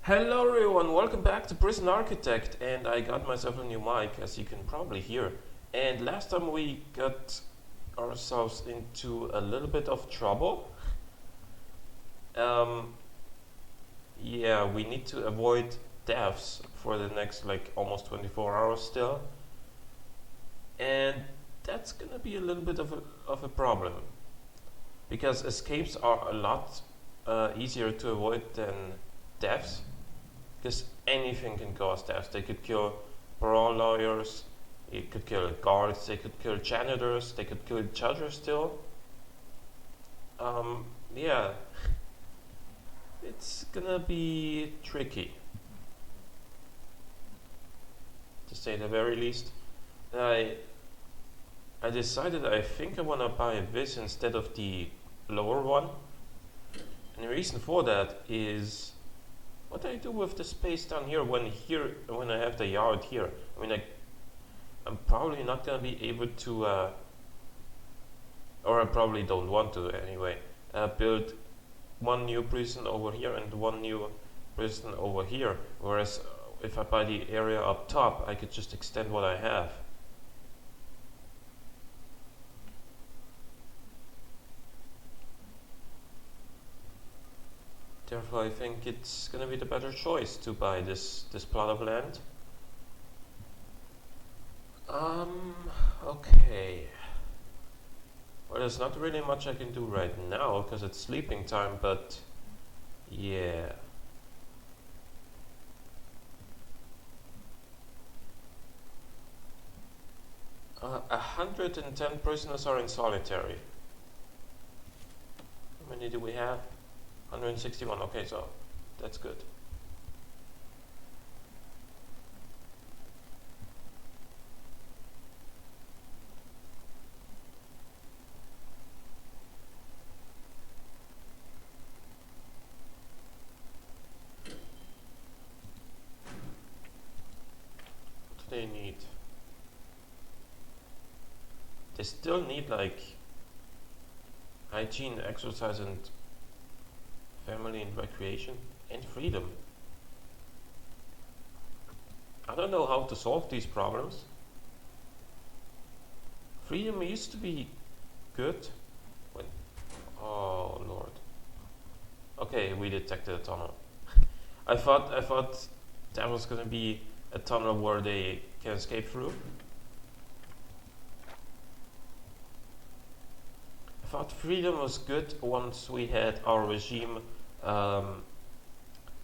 Hello everyone, welcome back to Prison Architect, and I got myself a new mic, as you can probably hear. And last time we got ourselves into a little bit of trouble. Um, yeah, we need to avoid deaths for the next almost 24 hours still, and that's gonna be a little bit of a problem because escapes are a lot easier to avoid than deaths. Because anything can cause deaths. They could kill parole lawyers, it could kill guards, they could kill janitors, they could kill each other still. Yeah, it's gonna be tricky, to say the very least. I I decided I think I wanna buy this instead of the lower one. And the reason for that is what do I do with the space down here when I have the yard here? I mean, I'm probably not gonna be able to, or I probably don't want to anyway, build one new prison over here and one new prison over here. Whereas if I buy the area up top, I could just extend what I have. Therefore, I think it's gonna be the better choice to buy this plot of land. Um, okay. Well, there's not really much I can do right now because it's sleeping time, but yeah. 110 prisoners are in solitary. How many do we have? 161. Okay, so that's good. What do they need? They still need hygiene, exercise, and family and recreation and freedom. I don't know how to solve these problems. Freedom used to be good when. Oh lord. Okay, we detected a tunnel. I thought that was gonna be a tunnel where they can escape through. I thought freedom was good once we had our regime um,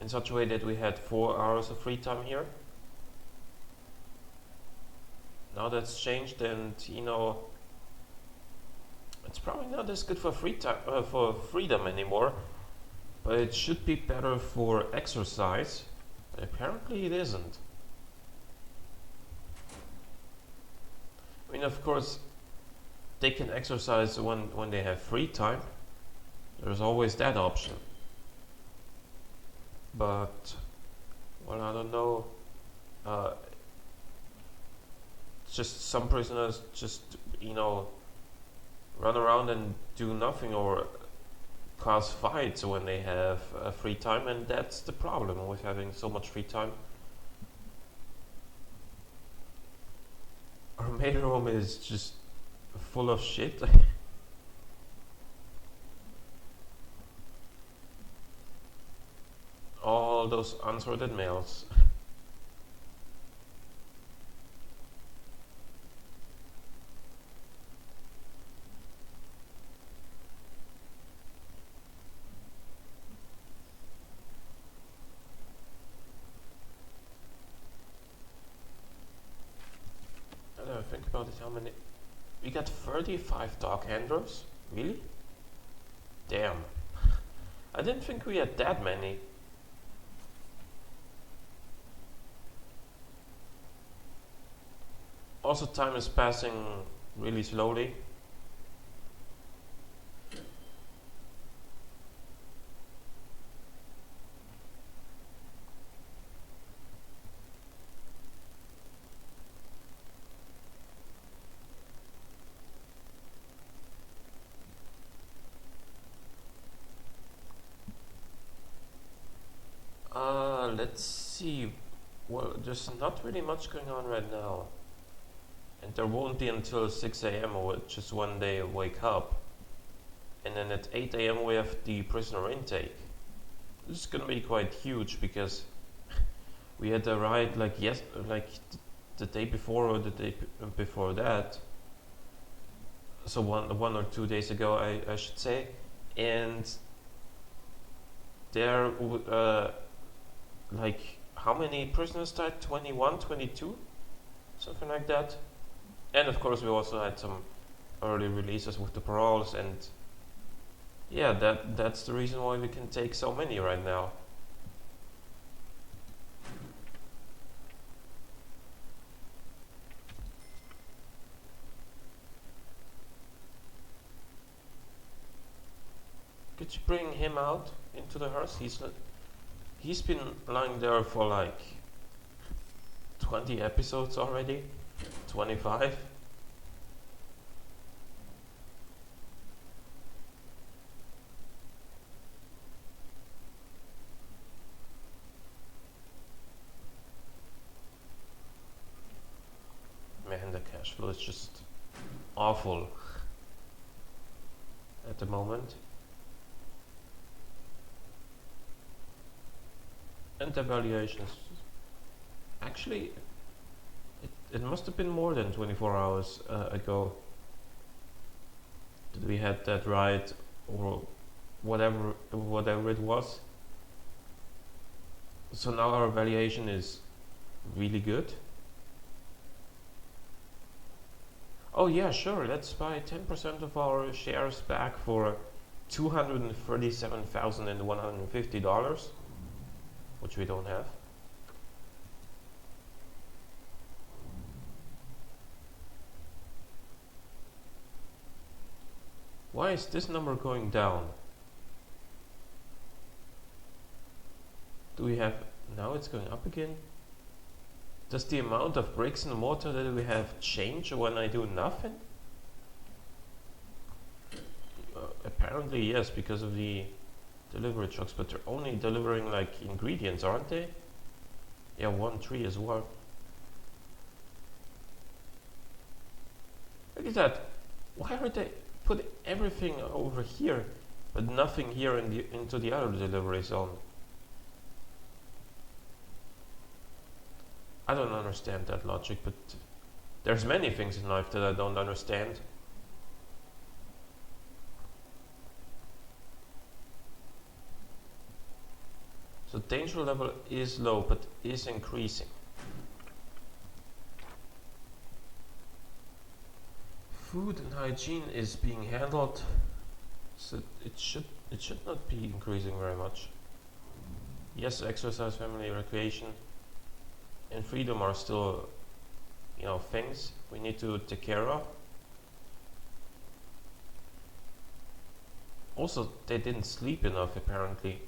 in such a way that we had 4 hours of free time here. Now that's changed, and it's probably not as good for free time for freedom anymore. But it should be better for exercise. But apparently, it isn't. I mean, of course, they can exercise when they have free time. There's always that option. But, well, I don't know. Uh, just some prisoners just, run around and do nothing or cause fights when they have free time, and that's the problem with having so much free time. Our main room is just full of shit. All those unsorted mails. I don't know, think about it, how many. We got 35 dog handlers? Really? Damn. I didn't think we had that many. Also, time is passing really slowly. let's see. Well, there's not really much going on right now. And there won't be until 6 a.m., which is when they wake up. And then at 8 a.m. we have the prisoner intake. This is gonna be quite huge because we had a riot the day before or the day before that. So one or 2 days ago, I should say. And there, how many prisoners died? 21, 22? Something like that. And of course, we also had some early releases with the paroles, and yeah, that's the reason why we can take so many right now. Could you bring him out into the hearse? He's been lying there for like 20 episodes already, 25. Man, the cash flow is just awful at the moment. And the valuations. Actually, it must have been more than 24 hours ago that we had that riot or whatever it was. So now our valuation is really good. Oh yeah, sure, let's buy 10% of our shares back for $237,150, which we don't have. Why is this number going down? Do we have... Now it's going up again? Does the amount of bricks and mortar that we have change when I do nothing? Apparently yes, because of the delivery trucks, but they're only delivering like ingredients, aren't they? Yeah, 1 tree as well. Look at that. Why are they put everything over here, but nothing here into the other delivery zone? I don't understand that logic, but there's many things in life that I don't understand. So danger level is low, but is increasing. Food and hygiene is being handled, so it should not be increasing very much. Yes, exercise, family, recreation, and freedom are still, things we need to take care of. Also, they didn't sleep enough apparently.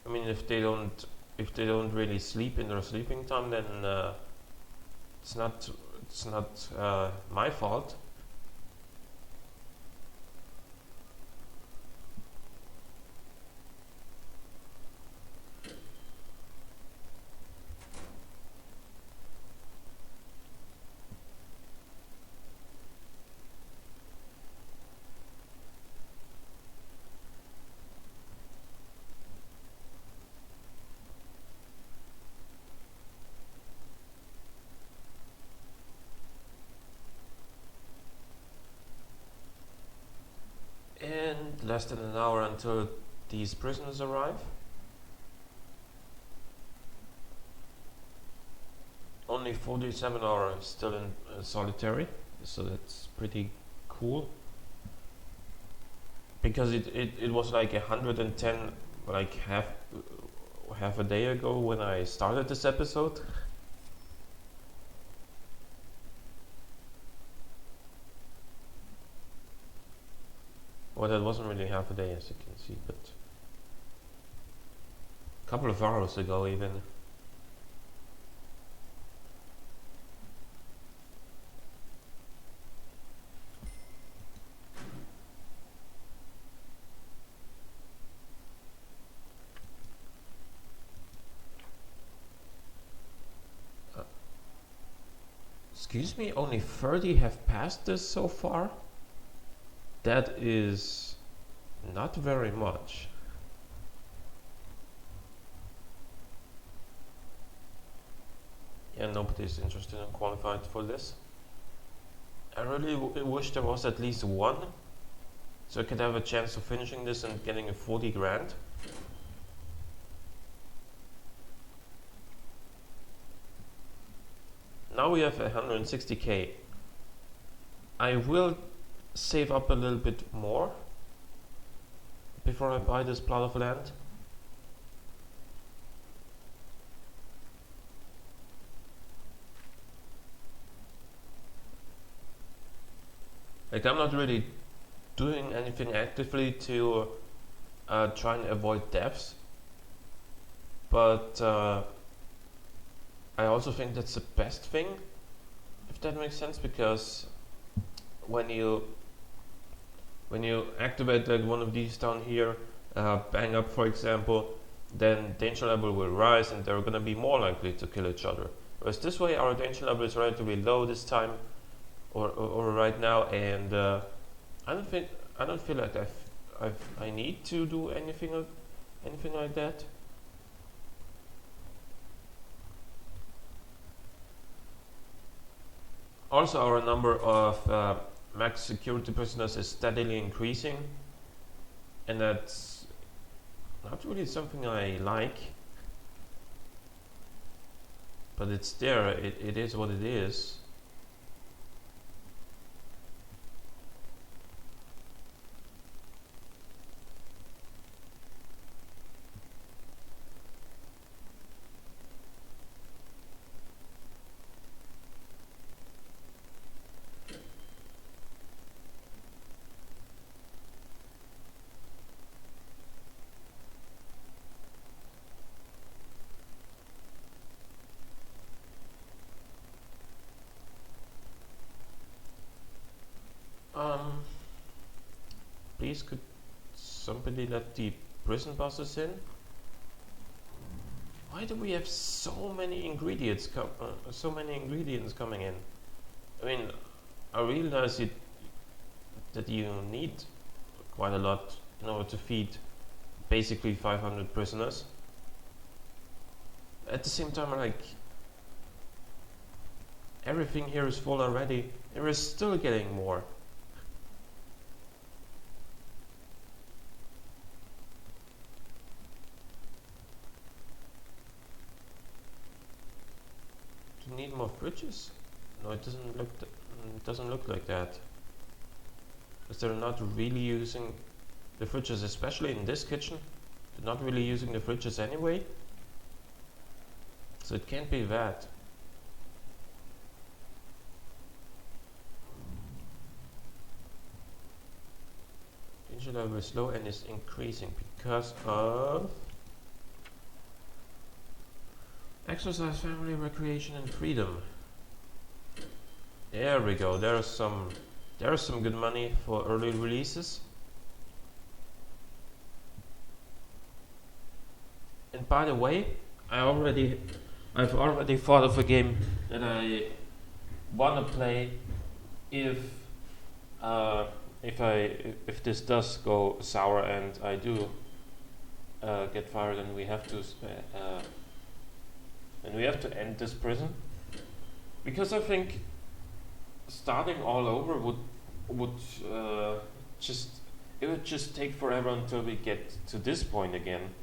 I mean, if they don't really sleep in their sleeping time, then it's not my fault. And less than an hour until these prisoners arrive. Only 47 hours still in solitary, so that's pretty cool. Because it was like 110, like half a day ago when I started this episode. Well, that wasn't really half a day, as you can see, but a couple of hours ago even. Excuse me, only 30 have passed this so far? That is not very much. Yeah, nobody's interested in qualified for this. I really wish there was at least one, so I could have a chance of finishing this and getting a 40 grand. Now we have 160k. I will save up a little bit more before I buy this plot of land. Like, I'm not really doing anything actively to try and avoid deaths, but I also think that's the best thing, if that makes sense, because when you activate like one of these down here, bang up for example, then danger level will rise and they're gonna be more likely to kill each other. Whereas this way our danger level is relatively low this time, or right now, and I don't feel like I need to do anything like that. Also, our number of max security prisoners is steadily increasing, and that's not really something I like, but it's there. It is what it is. Please, could somebody let the prison bosses in? Why do we have so many ingredients coming in? I mean, I realize that you need quite a lot in order to feed basically 500 prisoners. At the same time, like, everything here is full already, and we're still getting more. Do you need more fridges? No, it doesn't look like that. Because they're not really using the fridges, especially in this kitchen. They're not really using the fridges anyway. So it can't be that. Danger level is low and is increasing because of exercise, family, recreation, and freedom. There we go. There's some good money for early releases. And by the way, I've already thought of a game that I wanna play if this does go sour and I do get fired, and we have to end this prison, because I think starting all over would just take forever until we get to this point again,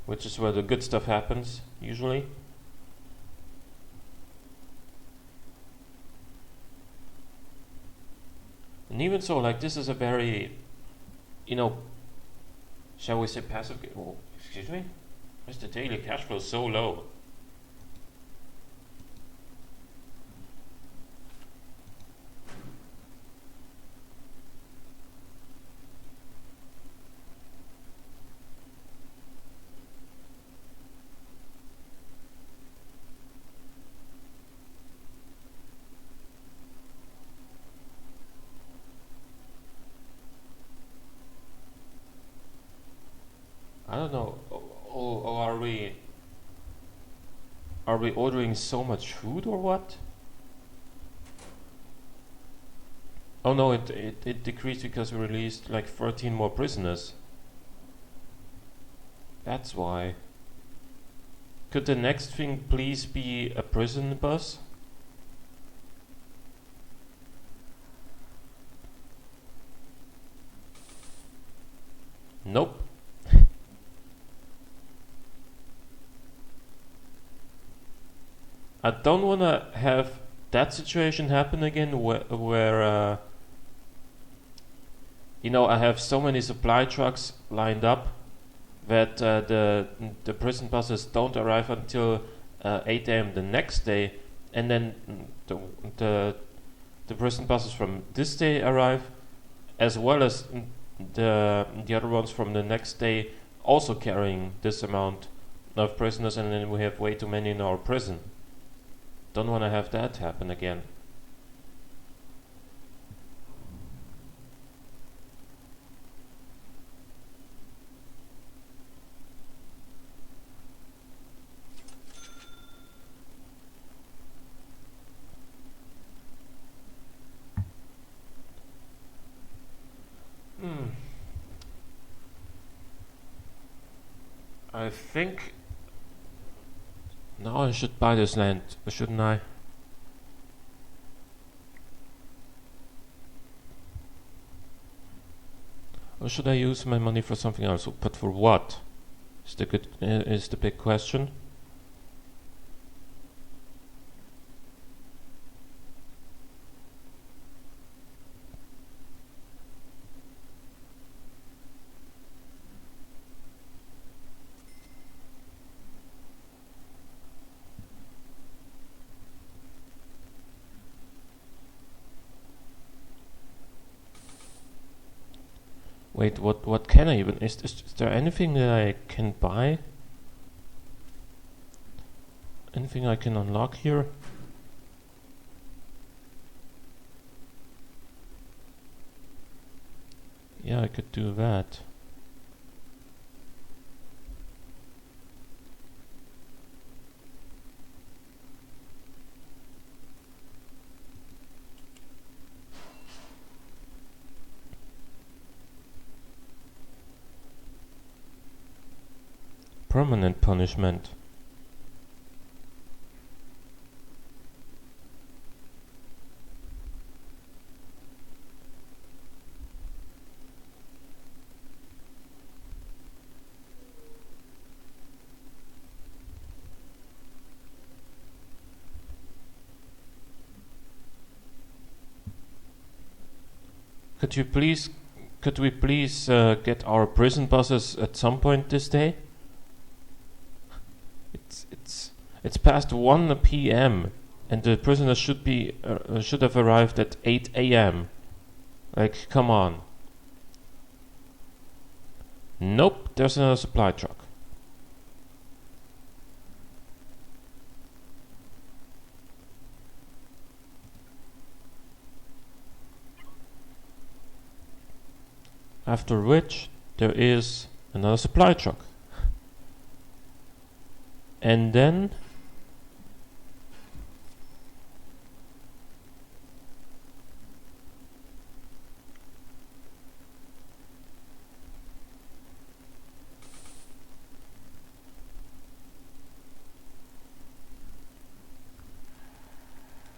which is where the good stuff happens usually. And even so, like, this is a very, shall we say, passive. Oh, excuse me? Why is the daily cash flow so low? I don't know. Or are we Are we ordering so much food or what? Oh no, it decreased because we released like 13 more prisoners. That's why. Could the next thing please be a prison bus? Nope. I don't wanna have that situation happen again where you know, I have so many supply trucks lined up that the prison buses don't arrive until 8 a.m. the next day, and then the the prison buses from this day arrive, as well as the other ones from the next day, also carrying this amount of prisoners, and then we have way too many in our prison. Don't want to have that happen again. I think now I should buy this land, shouldn't I? Or should I use my money for something else? But for what? Is the big question. Wait, what can I even... Is there anything that I can buy? Anything I can unlock here? Yeah, I could do that. Permanent punishment. Could we please get our prison buses at some point this day? It's past 1 p.m. and the prisoners should have arrived at 8 a.m. Like, come on. Nope, there's another supply truck. After which there is another supply truck. And then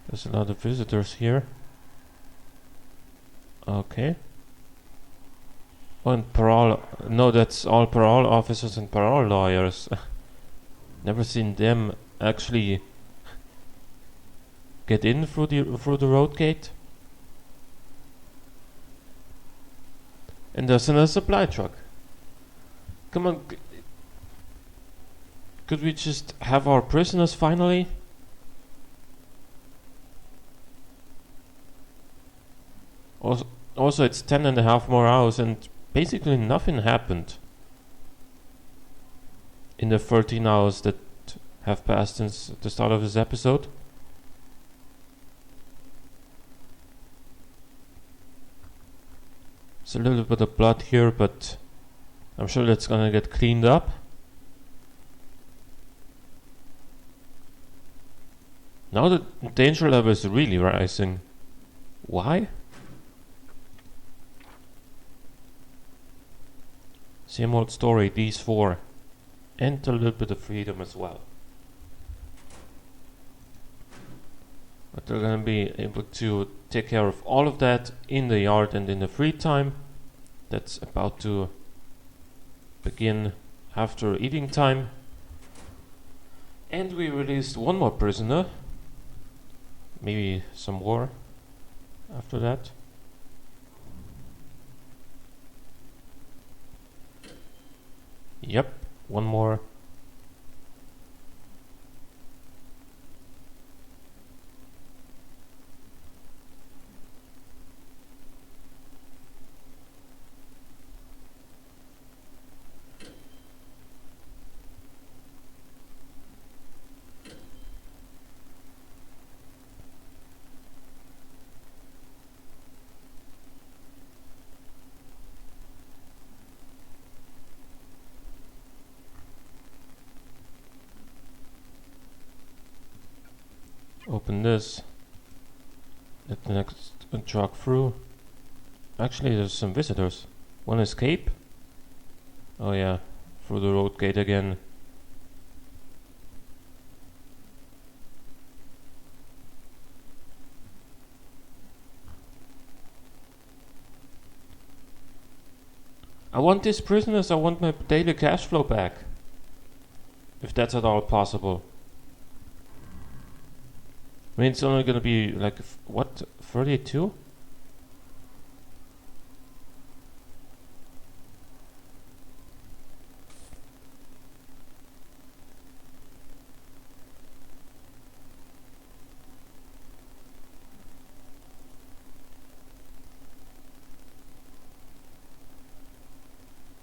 there's a lot of visitors here. Okay. Oh, and parole. No, that's all parole officers and parole lawyers. Never seen them actually get in through the road gate. And there's another supply truck. Come on. Could we just have our prisoners finally? Also, it's 10.5 more hours and basically nothing happened in the 13 hours that have passed since the start of this episode. There's a little bit of blood here, but I'm sure that's gonna get cleaned up. Now the danger level is really rising. Why? Same old story, these four. And a little bit of freedom as well. But they're gonna be able to take care of all of that in the yard and in the free time. That's about to begin after eating time. And we released one more prisoner. Maybe some more after that. Yep, one more. Open this. Let the next truck through. Actually, there's some visitors. One escape? Oh yeah, through the road gate again. I want these prisoners, I want my daily cash flow back. If that's at all possible. I mean, it's only gonna be like, what, 32?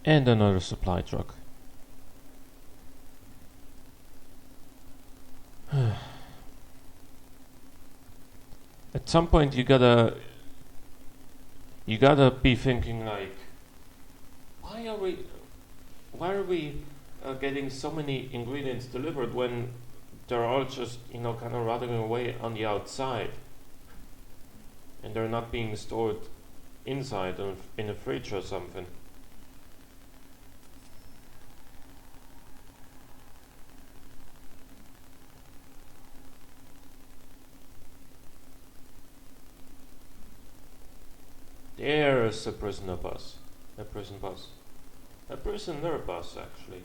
And another supply truck. At some point you gotta be thinking like, why are we getting so many ingredients delivered when they're all just, you know, kind of rotting away on the outside and they're not being stored inside in a fridge or something. There's a prisoner bus. A prison bus. A prisoner bus, actually.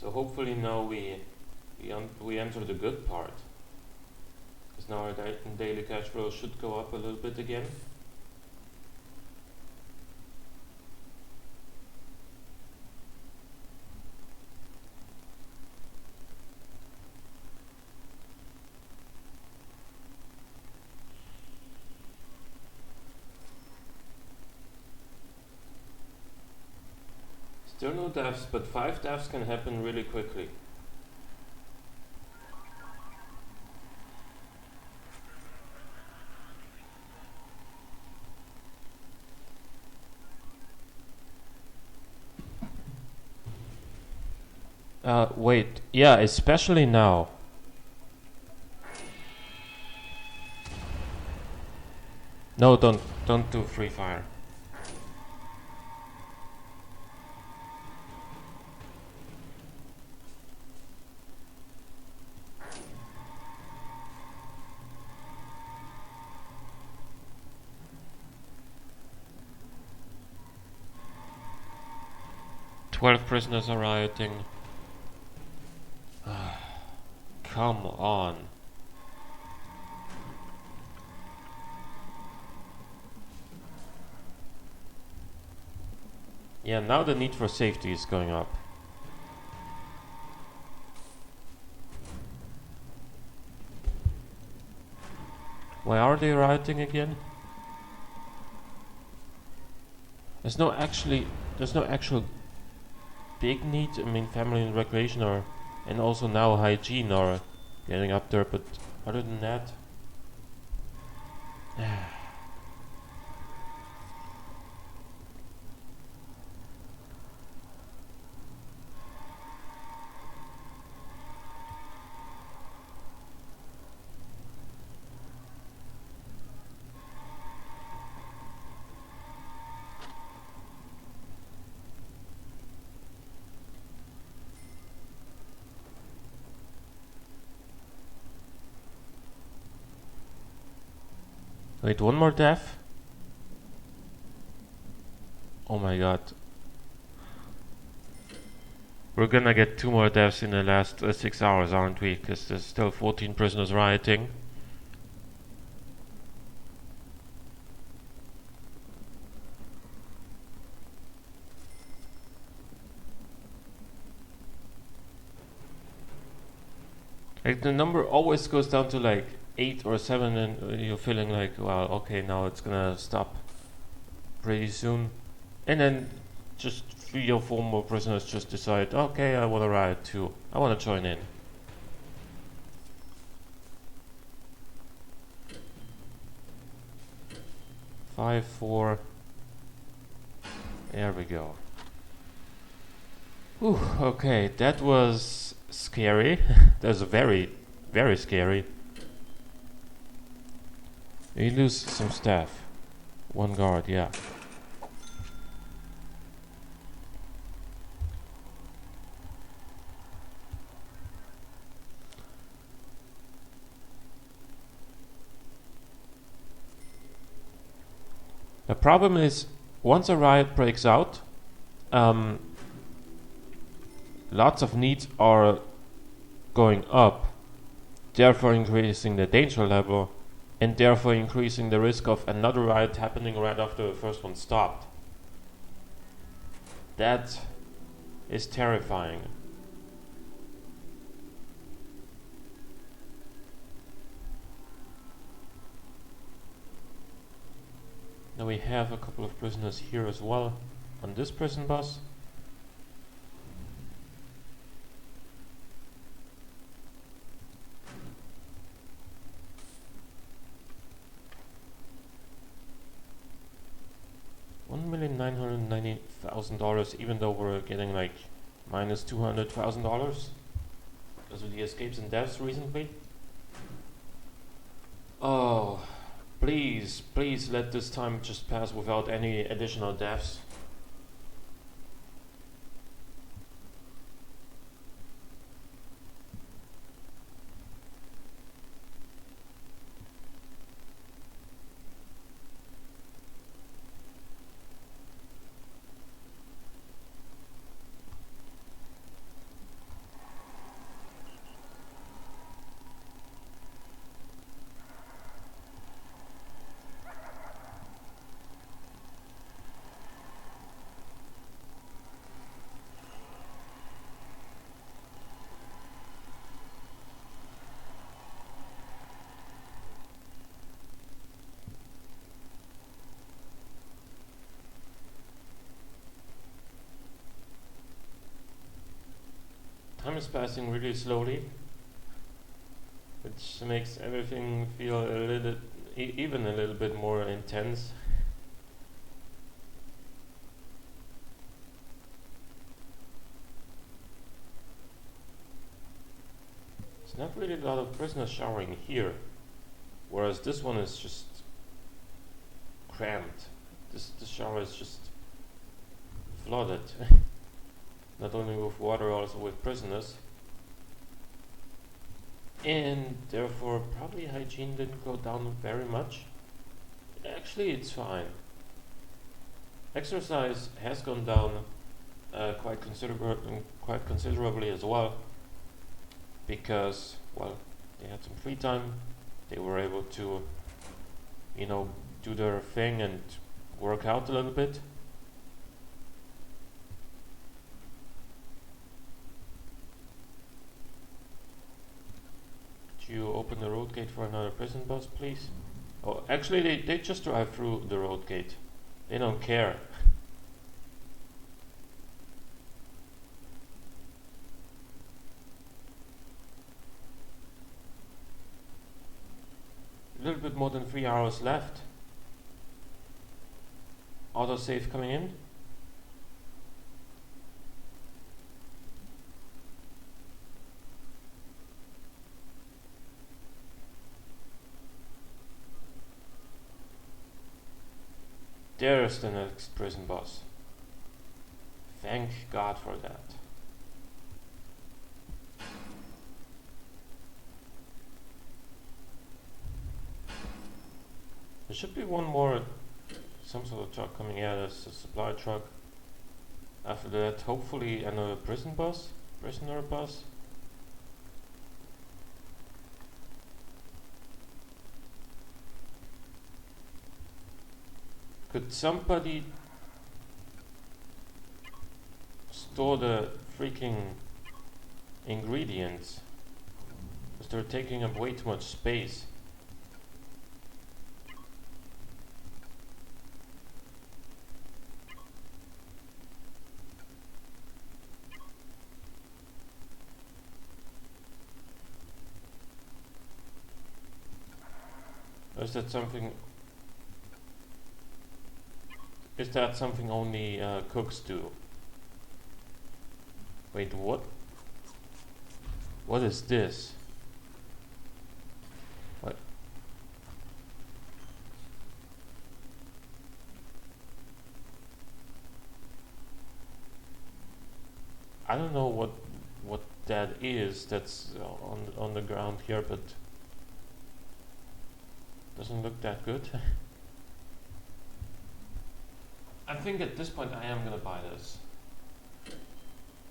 So hopefully now we enter the good part. Because now our daily cash flow should go up a little bit again. Still no deaths, but 5 deaths can happen really quickly. Wait, yeah, especially now. No, don't do free fire. "12 prisoners are rioting." Come on. Yeah, now the need for safety is going up. Why are they rioting again? There's no actual big need. I mean, family and recreation are, and also now hygiene are getting up there, but other than that, Wait, one more death? Oh my god. We're gonna get 2 more deaths in the last 6 hours, aren't we? Because there's still 14 prisoners rioting. Like, the number always goes down to like 8 or 7 and you're feeling like, well, okay, now it's gonna stop pretty soon. And then just 3 or 4 more prisoners just decide, okay, I wanna riot too. I wanna join in. Five, 4. There we go. Whew, okay, that was scary. That was very, very scary. You lose some staff. 1 guard, yeah. The problem is, once a riot breaks out, lots of needs are going up, therefore increasing the danger level, and therefore increasing the risk of another riot happening right after the first one stopped. That is terrifying. Now we have a couple of prisoners here as well on this prison bus. $1,990,000, even though we're getting like minus $200,000 because of the escapes and deaths recently. Oh, please, please let this time just pass without any additional deaths. Time is passing really slowly, which makes everything feel a little, even a little bit more intense. There's not really a lot of prisoners showering here, whereas this one is just cramped. This shower is just flooded. Not only with water, also with prisoners. And therefore probably hygiene didn't go down very much. Actually, it's fine. Exercise has gone down quite considerably as well, because, well, they had some free time. They were able to, you know, do their thing and work out a little bit. You open the road gate for another prison bus, please? Oh, actually, they just drive through the road gate. They don't care. A little bit more than 3 hours left. Autosave coming in. There's the next prison bus. Thank God for that. There should be one more, some sort of truck coming out as a supply truck. After that, hopefully another prisoner bus. Could somebody store the freaking ingredients? Because they're taking up way too much space. Or is that something? Is that something only cooks do? Wait, what? What is this? What? I don't know what that is. That's on the ground here, but doesn't look that good. I think at this point I am gonna buy this,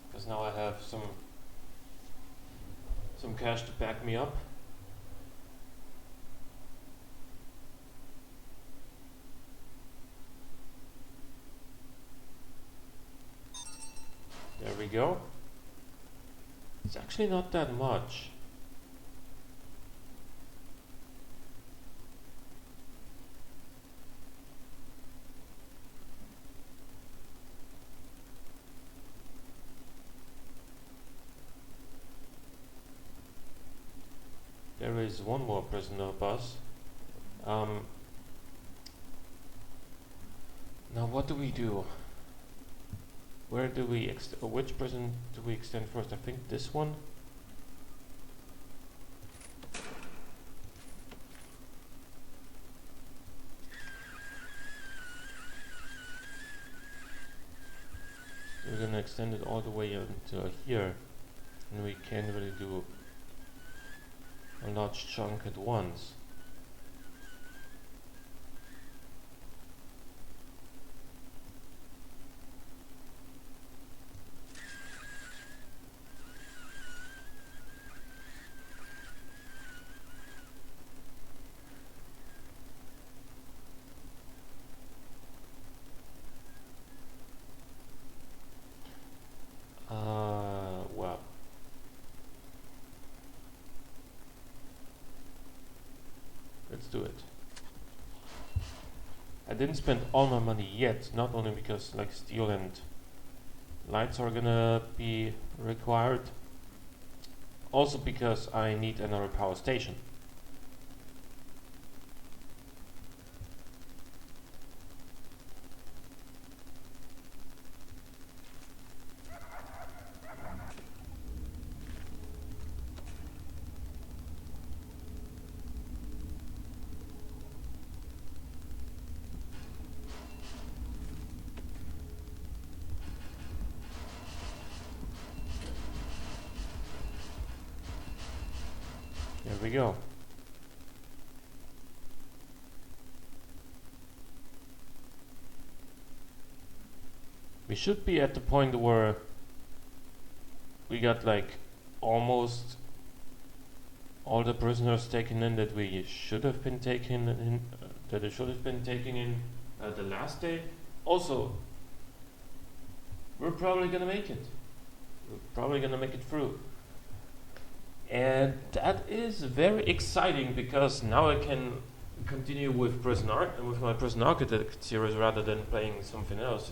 because now I have some cash to back me up. There we go. It's actually not that much. There is one more prisoner bus. Now what do we do? Where do we which prison do we extend first? I think this one. We're gonna extend it all the way until here, and we can't really do a large chunk at once. Well. Let's do it. I didn't spend all my money yet, not only because like steel and lights are gonna be required, also because I need another power station. There we go. We should be at the point where we got like almost all the prisoners taken in that we should have been taken in, that it should have been taken in the last day. Also, we're probably gonna make it. We're probably gonna make it through. And that is very exciting, because now I can continue with with my Prison Architect series rather than playing something else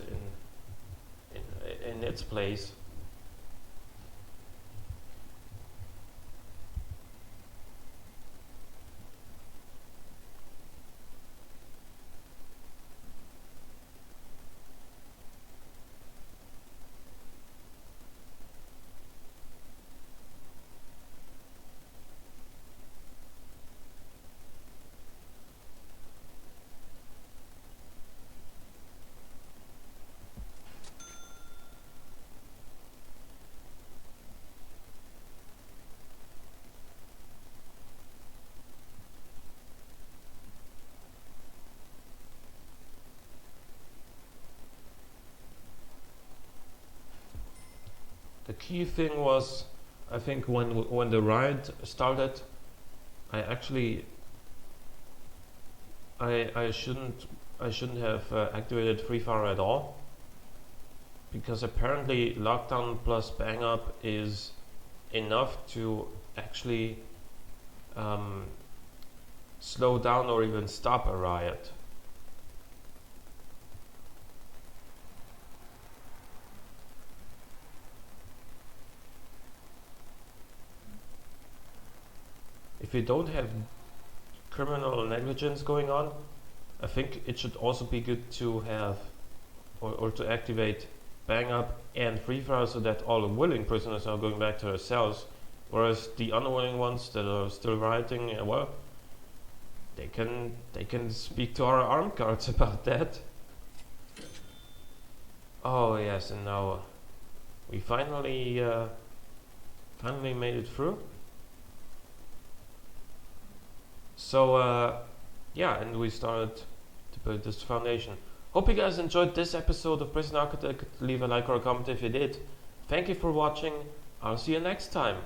in its place. key thing was, I think when the riot started, I actually I shouldn't have activated Free Fire at all, because apparently lockdown plus bang up is enough to actually slow down or even stop a riot. If you don't have criminal negligence going on, I think it should also be good to have or to activate bang up and free fire, so that all the willing prisoners are going back to their cells, whereas the unwilling ones that are still rioting, well, they can speak to our armed guards about that. Oh yes, and now we finally made it through. So yeah, and we started to build this foundation. Hope you guys enjoyed this episode of Prison Architect. Leave a like or a comment if you did. Thank you for watching. I'll see you next time.